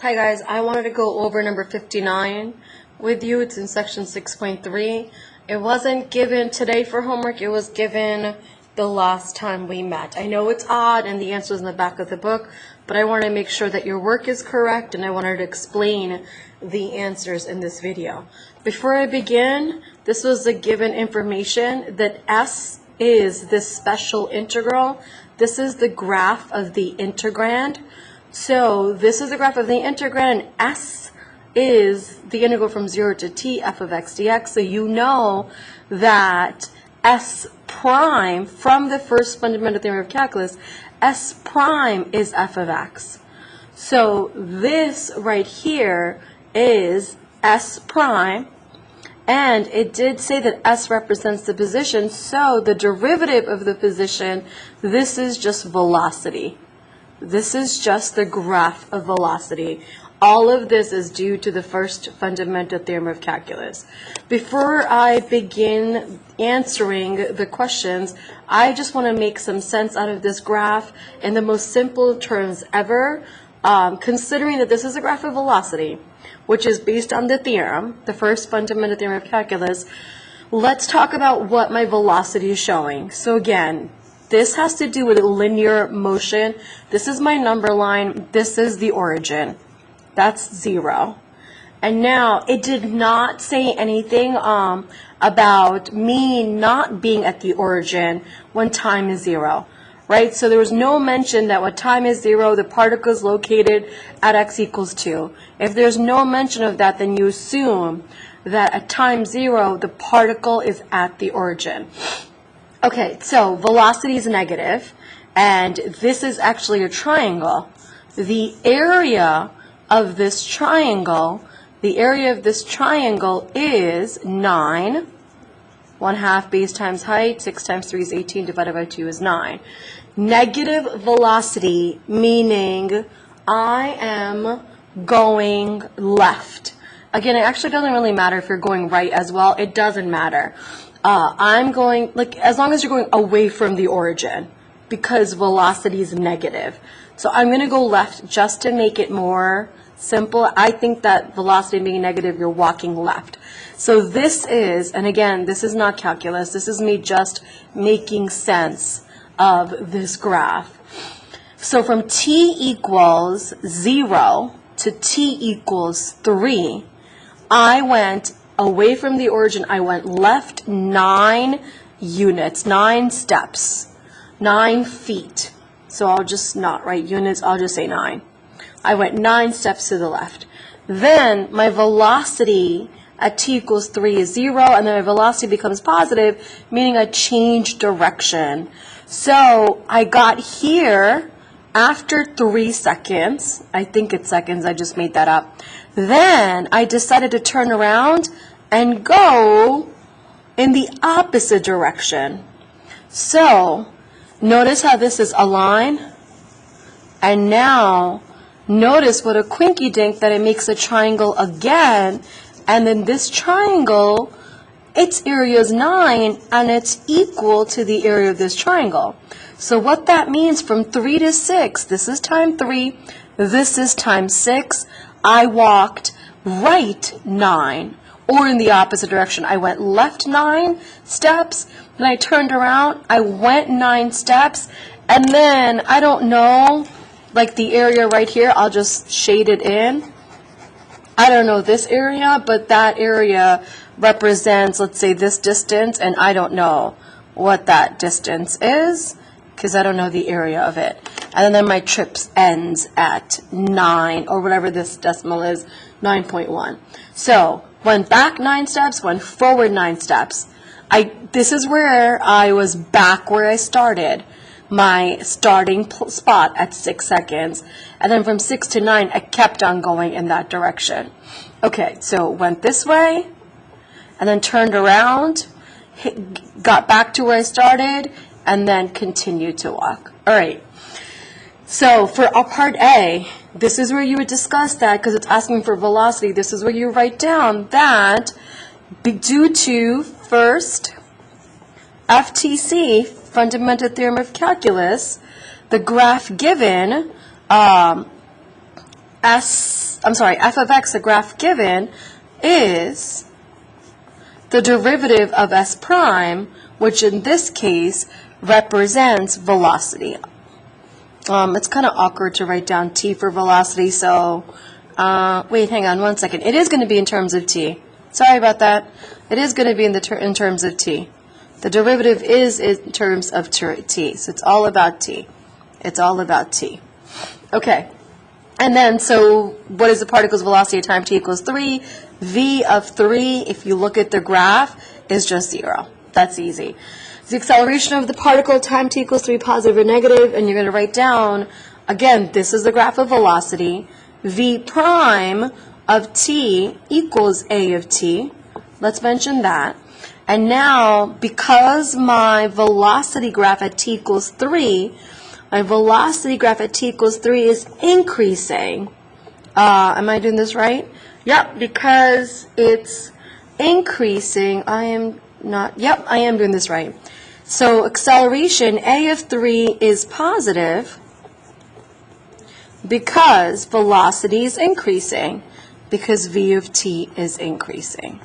Hi guys, I wanted to go over number 59 with you. It's in section 6.3. It wasn't given today for homework, it was given the last time we met. I know it's odd and the answer is in the back of the book, but I want to make sure that your work is correct and I wanted to explain the answers in this video. Before I begin, this was the given information that S is this special integral. This is the graph of the integrand. So this is the graph of the integrand, and S is the integral from 0 to t f of x dx. So you know that S prime, from the first fundamental theorem of calculus, S prime is f of x. So this right here is S prime, and it did say that S represents the position, so the derivative of the position, this is just velocity. This is just the graph of velocity. All of this is due to the first fundamental theorem of calculus. Before I begin answering the questions, I just want to make some sense out of this graph in the most simple terms ever, considering that this is a graph of velocity, which is based on the theorem, the first fundamental theorem of calculus. Let's talk about what my velocity is showing. So again, this has to do with linear motion. This is my number line. This is the origin. That's 0. And now it did not say anything about me not being at the origin when time is 0, right? So there was no mention that when time is 0, the particle is located at x equals 2. If there's no mention of that, then you assume that at time 0, the particle is at the origin. Okay, so velocity is negative, and this is actually a triangle. The area of this triangle, is 9. 1/2 base times height, 6 times 3 is 18, divided by 2 is 9. Negative velocity, meaning I am going left. Again, it actually doesn't really matter if you're going right as well. It doesn't matter. I'm going, as long as you're going away from the origin, because velocity is negative. So I'm going to go left just to make it more simple. I think that velocity being negative, you're walking left. So this is, and again, this is not calculus. This is me just making sense of this graph. So from t equals 0 to t equals 3, I went away from the origin. I went left 9 units, 9 steps, 9 feet. So I'll just not write units, I'll just say 9. I went 9 steps to the left. Then my velocity at t equals 3 is 0, and then my velocity becomes positive, meaning I change direction. So I got here after 3 seconds. I think it's seconds, I just made that up. Then I decided to turn around and go in the opposite direction. So notice how this is a line, and now notice what a quinky dink that it makes a triangle again, and then this triangle, its area is 9 and it's equal to the area of this triangle. So what that means, from 3 to 6, this is time 3, this is time 6, I walked right 9, or in the opposite direction. I went left 9 steps, then I turned around, I went 9 steps, and then, I don't know, like the area right here, I'll just shade it in. I don't know this area, but that area represents, let's say, this distance, and I don't know what that distance is, because I don't know the area of it. And then my trip ends at 9, or whatever this decimal is, 9.1. So, went back 9 steps, went forward 9 steps. This is where I was back where I started, my starting spot at 6 seconds. And then from 6 to 9, I kept on going in that direction. Okay, so went this way, and then turned around, got back to where I started, and then continued to walk. All right. So for part A, this is where you would discuss that, because it's asking for velocity. This is where you write down that due to first FTC, fundamental theorem of calculus, the graph given S f of x, the graph given, is the derivative of s prime, which in this case represents velocity. It's kind of awkward to write down t for velocity, so wait, hang on one second. It is going to be in terms of t. Sorry about that. It is going to be in terms of t. The derivative is in terms of t, so it's all about t. It's all about t. Okay. And then, so what is the particle's velocity at time t equals 3? V of 3, if you look at the graph, is just 0. That's easy. The acceleration of the particle at time t equals 3, positive or negative, and you're going to write down, again, this is the graph of velocity. V prime of t equals a of t. Let's mention that. And now, because my velocity graph at t equals 3, my velocity graph at t equals 3 is increasing. Am I doing this right? Yep, because it's increasing. I am doing this right. So acceleration, a of 3 is positive because velocity is increasing, because v of t is increasing.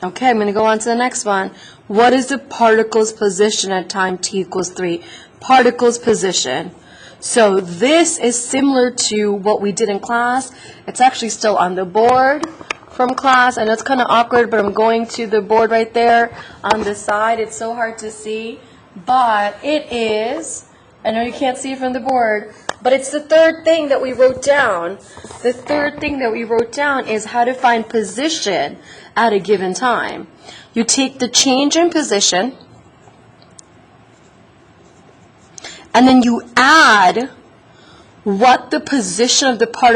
Okay, I'm going to go on to the next one. What is the particle's position at time t equals 3? Particle's position. So this is similar to what we did in class. It's actually still on the board from class. I know it's kind of awkward, but I'm going to the board right there on the side. It's so hard to see, but it is, I know you can't see it from the board, but it's the third thing that we wrote down. The third thing that we wrote down is how to find position at a given time. You take the change in position, and then you add what the position of the particle